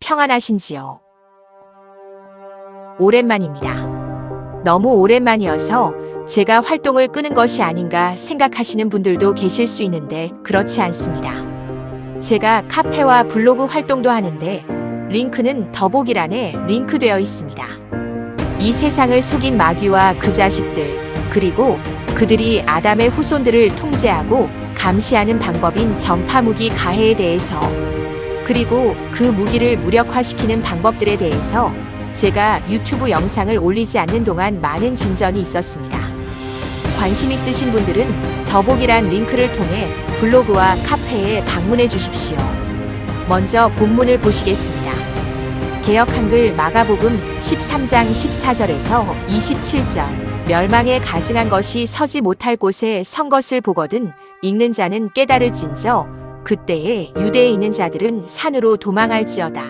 평안하신지요? 오랜만입니다. 너무 오랜만이어서 제가 활동을 끄는 것이 아닌가 생각하시는 분들도 계실 수 있는데 그렇지 않습니다. 제가 카페와 블로그 활동도 하는데 링크는 더보기란에 링크되어 있습니다. 이 세상을 속인 마귀와 그 자식들, 그리고 그들이 아담의 후손들을 통제하고 감시하는 방법인 전파무기 가해에 대해서, 그리고 그 무기를 무력화시키는 방법들에 대해서 제가 유튜브 영상을 올리지 않는 동안 많은 진전이 있었습니다. 관심 있으신 분들은 더보기란 링크를 통해 블로그와 카페에 방문해 주십시오. 먼저 본문을 보시겠습니다. 개역 한글 마가복음 13장 14절에서 27절. 멸망에 가증한 것이 서지 못할 곳에 선 것을 보거든 읽는 자는 깨달을진저 그때에 유대에 있는 자들은 산으로 도망할지어다.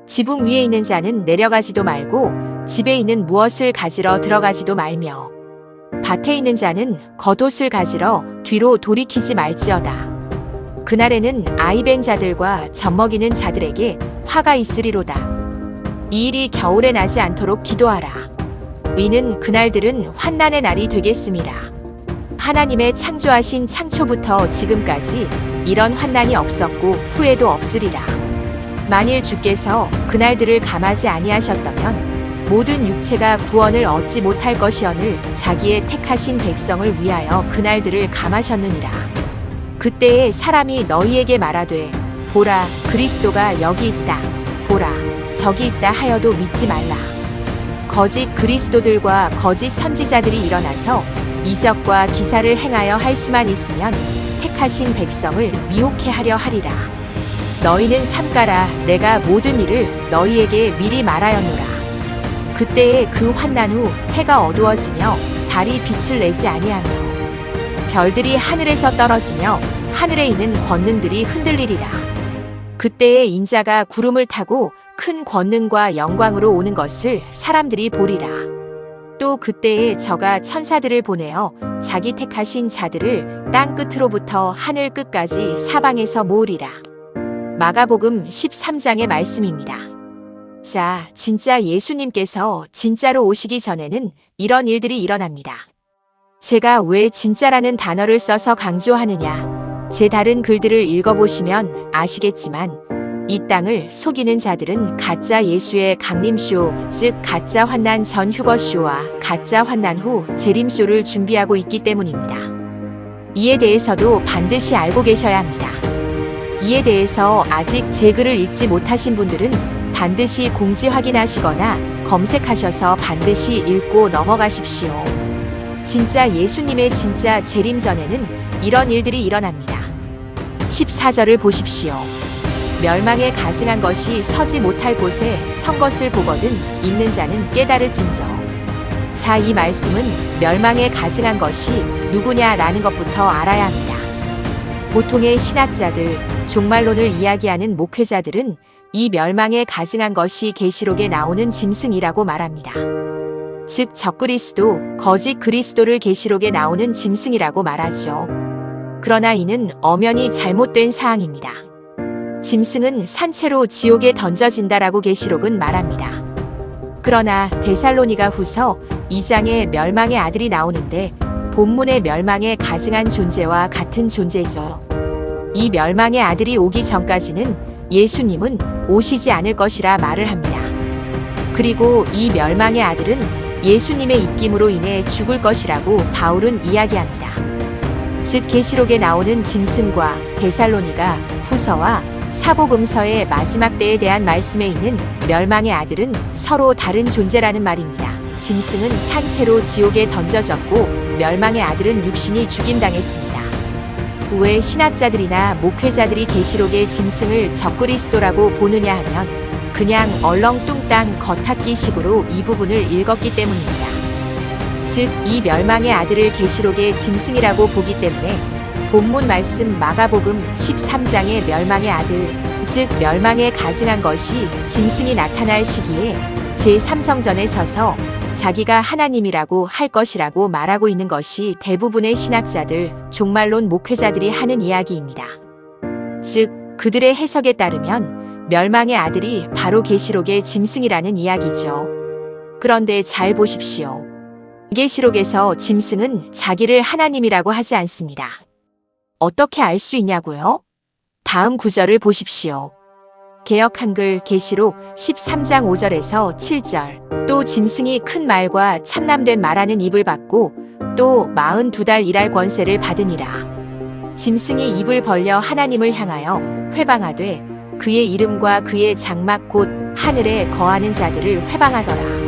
지붕 위에 있는 자는 내려가지도 말고 집에 있는 무엇을 가지러 들어가지도 말며 밭에 있는 자는 겉옷을 가지러 뒤로 돌이키지 말지어다. 그날에는 아이벤 자들과 젖먹이는 자들에게 화가 있으리로다. 이 일이 겨울에 나지 않도록 기도하라. 이는 그날들은 환난의 날이 되겠음이라. 하나님의 창조하신 창초부터 지금까지 이런 환난이 없었고 후에도 없으리라. 만일 주께서 그날들을 감하지 아니하셨다면 모든 육체가 구원을 얻지 못할 것이오늘 자기의 택하신 백성을 위하여 그날들을 감하셨느니라. 그때에 사람이 너희에게 말하되 보라 그리스도가 여기 있다 보라 저기 있다 하여도 믿지 말라. 거짓 그리스도들과 거짓 선지자들이 일어나서 이적과 기사를 행하여 할 수만 있으면 택하신 백성을 미혹해 하려 하리라. 너희는 삼가라. 내가 모든 일을 너희에게 미리 말하였노라. 그때에 그 환난 후 해가 어두워지며 달이 빛을 내지 아니하며 별들이 하늘에서 떨어지며 하늘에 있는 권능들이 흔들리리라. 그때에 인자가 구름을 타고 큰 권능과 영광으로 오는 것을 사람들이 보리라. 또 그때에 저가 천사들을 보내어 자기 택하신 자들을 땅 끝으로부터 하늘 끝까지 사방에서 모으리라. 마가복음 13장의 말씀입니다. 자, 진짜 예수님께서 진짜로 오시기 전에는 이런 일들이 일어납니다. 제가 왜 진짜라는 단어를 써서 강조하느냐? 제 다른 글들을 읽어보시면 아시겠지만 이 땅을 속이는 자들은 가짜 예수의 강림쇼, 즉 가짜 환난 전 휴거쇼와 가짜 환난 후 재림쇼를 준비하고 있기 때문입니다. 이에 대해서도 반드시 알고 계셔야 합니다. 이에 대해서 아직 제 글을 읽지 못하신 분들은 반드시 공지 확인하시거나 검색하셔서 반드시 읽고 넘어가십시오. 진짜 예수님의 진짜 재림 전에는 이런 일들이 일어납니다. 14절을 보십시오. 멸망에 가증한 것이 서지 못할 곳에 선 것을 보거든 읽는 자는 깨달을진저. 자, 이 말씀은 멸망에 가증한 것이 누구냐라는 것부터 알아야 합니다. 보통의 신학자들, 종말론을 이야기하는 목회자들은 이 멸망에 가증한 것이 계시록에 나오는 짐승이라고 말합니다. 즉 적그리스도, 거짓 그리스도를 계시록에 나오는 짐승이라고 말하죠. 그러나 이는 엄연히 잘못된 사항입니다. 짐승은 산채로 지옥에 던져진다라고 계시록은 말합니다. 그러나 데살로니가 후서 2장에 멸망의 아들이 나오는데 본문의 멸망에 가증한 존재와 같은 존재죠. 이 멸망의 아들이 오기 전까지는 예수님은 오시지 않을 것이라 말을 합니다. 그리고 이 멸망의 아들은 예수님의 입김으로 인해 죽을 것이라고 바울은 이야기합니다. 즉 계시록에 나오는 짐승과 데살로니가 후서와 사복음서의 마지막 때에 대한 말씀에 있는 멸망의 아들은 서로 다른 존재라는 말입니다. 짐승은 산채로 지옥에 던져졌고 멸망의 아들은 육신이 죽임당했습니다. 왜 신학자들이나 목회자들이 계시록의 짐승을 적그리스도라고 보느냐 하면 그냥 얼렁뚱땅 겉핥기식으로 이 부분을 읽었기 때문입니다. 즉 이 멸망의 아들을 계시록의 짐승이라고 보기 때문에 본문 말씀 마가복음 13장의 멸망의 아들, 즉 멸망에 가증한 것이 짐승이 나타날 시기에 제3성전에 서서 자기가 하나님이라고 할 것이라고 말하고 있는 것이 대부분의 신학자들, 종말론 목회자들이 하는 이야기입니다. 즉 그들의 해석에 따르면 멸망의 아들이 바로 계시록의 짐승이라는 이야기죠. 그런데 잘 보십시오. 계시록에서 짐승은 자기를 하나님이라고 하지 않습니다. 어떻게 알 수 있냐고요? 다음 구절을 보십시오. 개역 한글 계시록 13장 5절에서 7절. 또 짐승이 큰 말과 참남된 말하는 입을 받고 또 42달 일할 권세를 받으니라. 짐승이 입을 벌려 하나님을 향하여 회방하되 그의 이름과 그의 장막 곧 하늘에 거하는 자들을 회방하더라.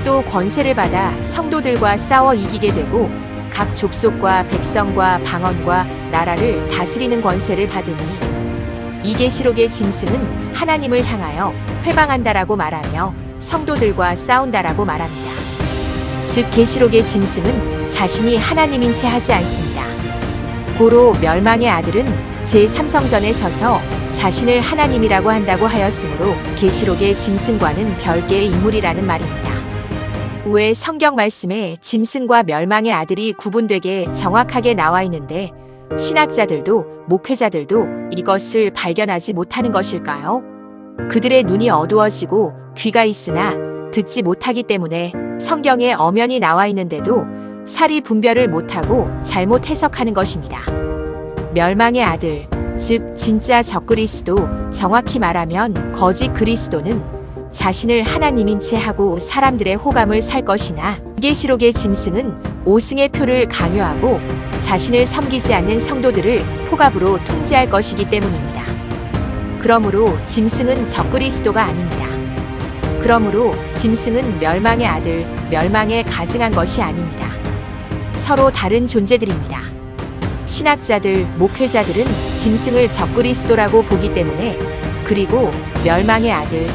또 권세를 받아 성도들과 싸워 이기게 되고 각 족속과 백성과 방언과 나라를 다스리는 권세를 받으니 이 계시록의 짐승은 하나님을 향하여 회방한다라고 말하며 성도들과 싸운다라고 말합니다. 즉 계시록의 짐승은 자신이 하나님인 채 하지 않습니다. 고로 멸망의 아들은 제3성전에 서서 자신을 하나님이라고 한다고 하였으므로 계시록의 짐승과는 별개의 인물이라는 말입니다. 왜 성경 말씀에 짐승과 멸망의 아들이 구분되게 정확하게 나와 있는데 신학자들도 목회자들도 이것을 발견하지 못하는 것일까요? 그들의 눈이 어두워지고 귀가 있으나 듣지 못하기 때문에 성경에 엄연히 나와 있는데도 사리 분별을 못하고 잘못 해석하는 것입니다. 멸망의 아들, 즉 진짜 적그리스도, 정확히 말하면 거짓 그리스도는 자신을 하나님인 채 하고 사람들의 호감을 살 것이나 계시록의 짐승은 오승의 표를 강요하고 자신을 섬기지 않는 성도들을 포갑으로 통제할 것이기 때문입니다. 그러므로 짐승은 적그리스도가 아닙니다. 그러므로 짐승은 멸망의 아들, 멸망에 가증한 것이 아닙니다. 서로 다른 존재들입니다. 신학자들, 목회자들은 짐승을 적그리스도라고 보기 때문에 그리고 멸망의 아들,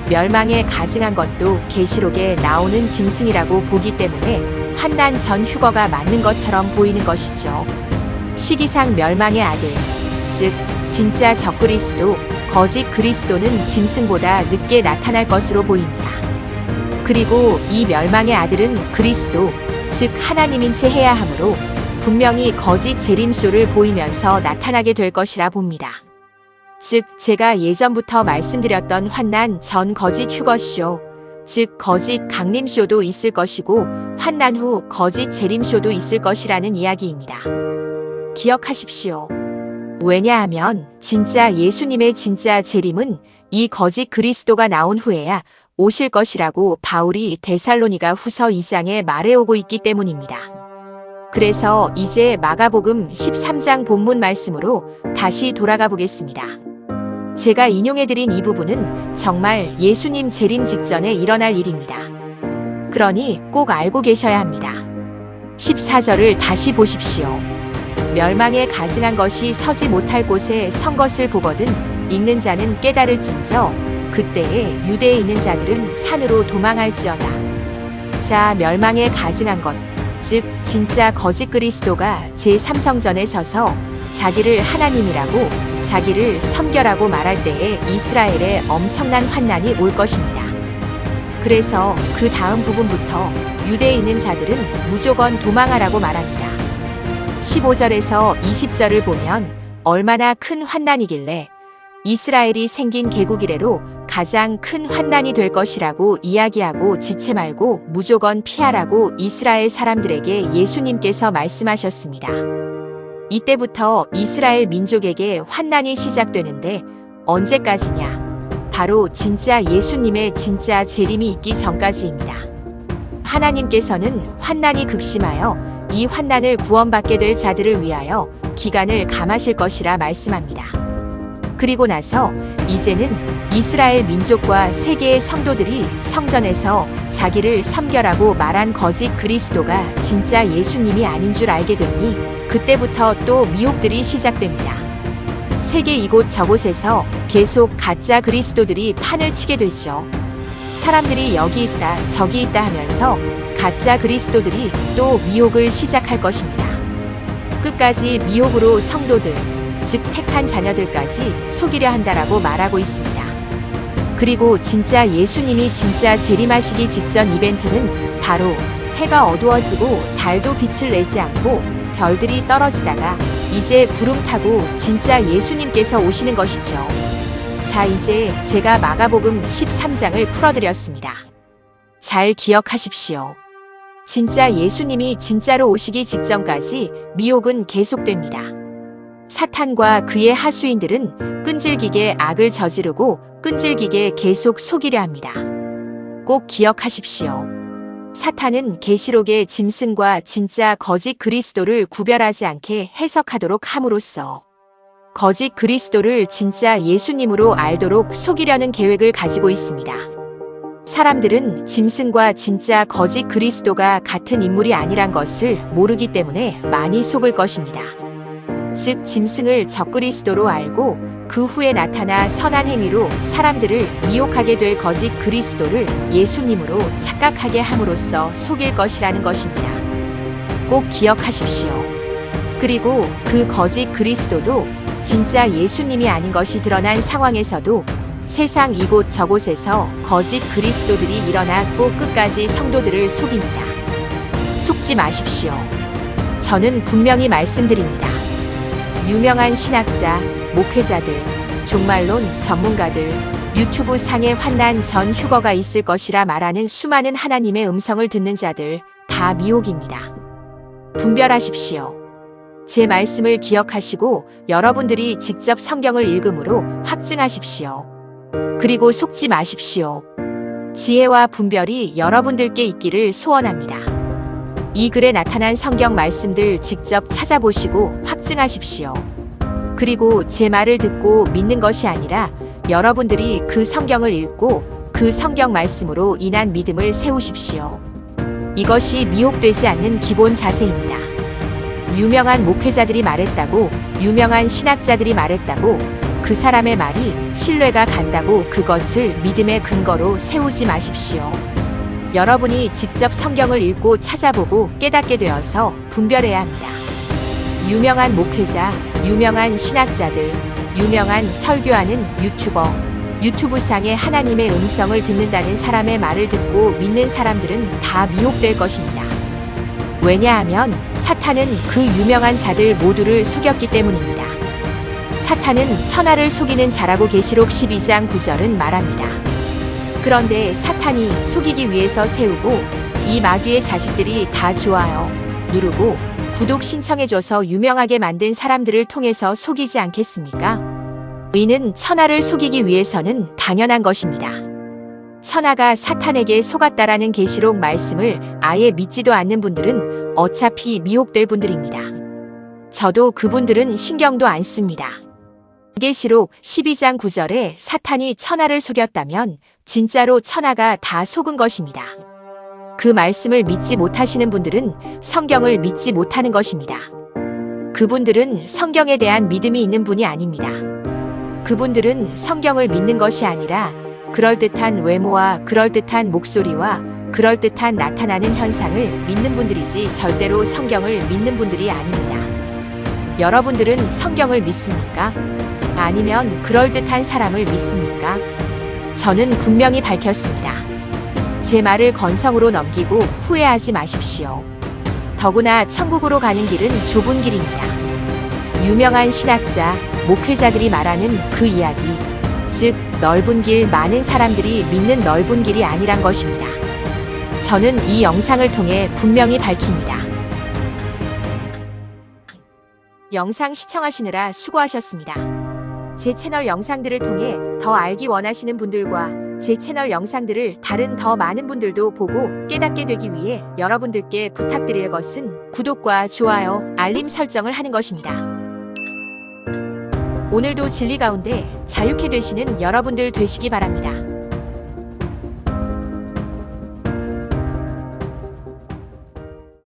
멸망에 가증한 것도 계시록에 나오는 짐승이라고 보기 때문에 환난 전 휴거가 맞는 것처럼 보이는 것이죠. 시기상 멸망의 아들, 즉 진짜 적그리스도, 거짓 그리스도는 짐승보다 늦게 나타날 것으로 보입니다. 그리고 이 멸망의 아들은 그리스도, 즉 하나님인 채 해야 하므로 분명히 거짓 재림쇼를 보이면서 나타나게 될 것이라 봅니다. 즉 제가 예전부터 말씀드렸던 환난 전 거짓 휴거쇼, 즉 거짓 강림쇼도 있을 것이고 환난 후 거짓 재림쇼도 있을 것이라는 이야기입니다. 기억하십시오. 왜냐하면 진짜 예수님의 진짜 재림은 이 거짓 그리스도가 나온 후에야 오실 것이라고 바울이 데살로니가 후서 2장에 말해오고 있기 때문입니다. 그래서 이제 마가복음 13장 본문 말씀으로 다시 돌아가 보겠습니다. 제가 인용해드린 이 부분은 정말 예수님 재림 직전에 일어날 일입니다. 그러니 꼭 알고 계셔야 합니다. 14절을 다시 보십시오. 멸망에 가증한 것이 서지 못할 곳에 선 것을 보거든 읽는 자는 깨달을진저 그때에 유대에 있는 자들은 산으로 도망할지어다. 자, 멸망에 가증한 것, 즉 진짜 거짓 그리스도가 제3성전에 서서 자기를 하나님이라고 자기를 섬겨라고 말할 때에 이스라엘에 엄청난 환난이 올 것입니다. 그래서 그 다음 부분부터 유대에 있는 자들은 무조건 도망하라고 말합니다. 15절에서 20절을 보면 얼마나 큰 환난이길래 이스라엘이 생긴 개국 이래로 가장 큰 환난이 될 것이라고 이야기하고 지체 말고 무조건 피하라고 이스라엘 사람들에게 예수님께서 말씀하셨습니다. 이때부터 이스라엘 민족에게 환난이 시작되는데 언제까지냐? 바로 진짜 예수님의 진짜 재림이 있기 전까지입니다. 하나님께서는 환난이 극심하여 이 환난을 구원받게 될 자들을 위하여 기간을 감하실 것이라 말씀합니다. 그리고 나서 이제는 이스라엘 민족과 세계의 성도들이 성전에서 자기를 섬겨라고 말한 거짓 그리스도가 진짜 예수님이 아닌 줄 알게 되니 그때부터 또 미혹들이 시작됩니다. 세계 이곳 저곳에서 계속 가짜 그리스도들이 판을 치게 되죠. 사람들이 여기 있다 저기 있다 하면서 가짜 그리스도들이 또 미혹을 시작할 것입니다. 끝까지 미혹으로 성도들, 즉 택한 자녀들까지 속이려 한다라고 말하고 있습니다. 그리고 진짜 예수님이 진짜 재림하시기 직전 이벤트는 바로 해가 어두워지고 달도 빛을 내지 않고 별들이 떨어지다가 이제 구름 타고 진짜 예수님께서 오시는 것이죠. 자, 이제 제가 마가복음 13장을 풀어드렸습니다. 잘 기억하십시오. 진짜 예수님이 진짜로 오시기 직전까지 미혹은 계속됩니다. 사탄과 그의 하수인들은 끈질기게 악을 저지르고 끈질기게 계속 속이려 합니다. 꼭 기억하십시오. 사탄은 계시록의 짐승과 진짜 거짓 그리스도를 구별하지 않게 해석하도록 함으로써 거짓 그리스도를 진짜 예수님으로 알도록 속이려는 계획을 가지고 있습니다. 사람들은 짐승과 진짜 거짓 그리스도가 같은 인물이 아니란 것을 모르기 때문에 많이 속을 것입니다. 즉, 짐승을 적그리스도로 알고 그 후에 나타나 선한 행위로 사람들을 미혹하게 될 거짓 그리스도를 예수님으로 착각하게 함으로써 속일 것이라는 것입니다. 꼭 기억하십시오. 그리고 그 거짓 그리스도도 진짜 예수님이 아닌 것이 드러난 상황에서도 세상 이곳 저곳에서 거짓 그리스도들이 일어나 꼭 끝까지 성도들을 속입니다. 속지 마십시오. 저는 분명히 말씀드립니다. 유명한 신학자, 목회자들, 종말론 전문가들, 유튜브 상에 환난 전 휴거가 있을 것이라 말하는 수많은 하나님의 음성을 듣는 자들 다 미혹입니다. 분별하십시오. 제 말씀을 기억하시고 여러분들이 직접 성경을 읽음으로 확증하십시오. 그리고 속지 마십시오. 지혜와 분별이 여러분들께 있기를 소원합니다. 이 글에 나타난 성경 말씀들 직접 찾아보시고 확증하십시오. 그리고 제 말을 듣고 믿는 것이 아니라 여러분들이 그 성경을 읽고 그 성경 말씀으로 인한 믿음을 세우십시오. 이것이 미혹되지 않는 기본 자세입니다. 유명한 목회자들이 말했다고, 유명한 신학자들이 말했다고, 그 사람의 말이 신뢰가 간다고 그것을 믿음의 근거로 세우지 마십시오. 여러분이 직접 성경을 읽고 찾아보고 깨닫게 되어서 분별해야 합니다. 유명한 목회자, 유명한 신학자들, 유명한 설교하는 유튜브상에 하나님의 음성을 듣는다는 사람의 말을 듣고 믿는 사람들은 다 미혹될 것입니다. 왜냐하면 사탄은 그 유명한 자들 모두를 속였기 때문입니다. 사탄은 천하를 속이는 자라고 계시록 12장 9절은 말합니다. 그런데 사탄이 속이기 위해서 세우고 이 마귀의 자식들이 다 좋아요 누르고 구독 신청해줘서 유명하게 만든 사람들을 통해서 속이지 않겠습니까? 이는 천하를 속이기 위해서는 당연한 것입니다. 천하가 사탄에게 속았다라는 계시록 말씀을 아예 믿지도 않는 분들은 어차피 미혹될 분들입니다. 저도 그분들은 신경도 안 씁니다. 계시록 12장 9절에 사탄이 천하를 속였다면 진짜로 천하가 다 속은 것입니다. 그 말씀을 믿지 못하시는 분들은 성경을 믿지 못하는 것입니다. 그분들은 성경에 대한 믿음이 있는 분이 아닙니다. 그분들은 성경을 믿는 것이 아니라 그럴듯한 외모와 그럴듯한 목소리와 그럴듯한 나타나는 현상을 믿는 분들이지 절대로 성경을 믿는 분들이 아닙니다. 여러분들은 성경을 믿습니까? 아니면 그럴듯한 사람을 믿습니까? 저는 분명히 밝혔습니다. 제 말을 건성으로 넘기고 후회하지 마십시오. 더구나 천국으로 가는 길은 좁은 길입니다. 유명한 신학자, 목회자들이 말하는 그 이야기, 즉 넓은 길, 많은 사람들이 믿는 넓은 길이 아니란 것입니다. 저는 이 영상을 통해 분명히 밝힙니다. 영상 시청하시느라 수고하셨습니다. 제 채널 영상들을 통해 더 알기 원하시는 분들과 제 채널 영상들을 다른 더 많은 분들도 보고 깨닫게 되기 위해 여러분들께 부탁드릴 것은 구독과 좋아요, 알림 설정을 하는 것입니다. 오늘도 진리 가운데 자유케 되시는 여러분들 되시기 바랍니다.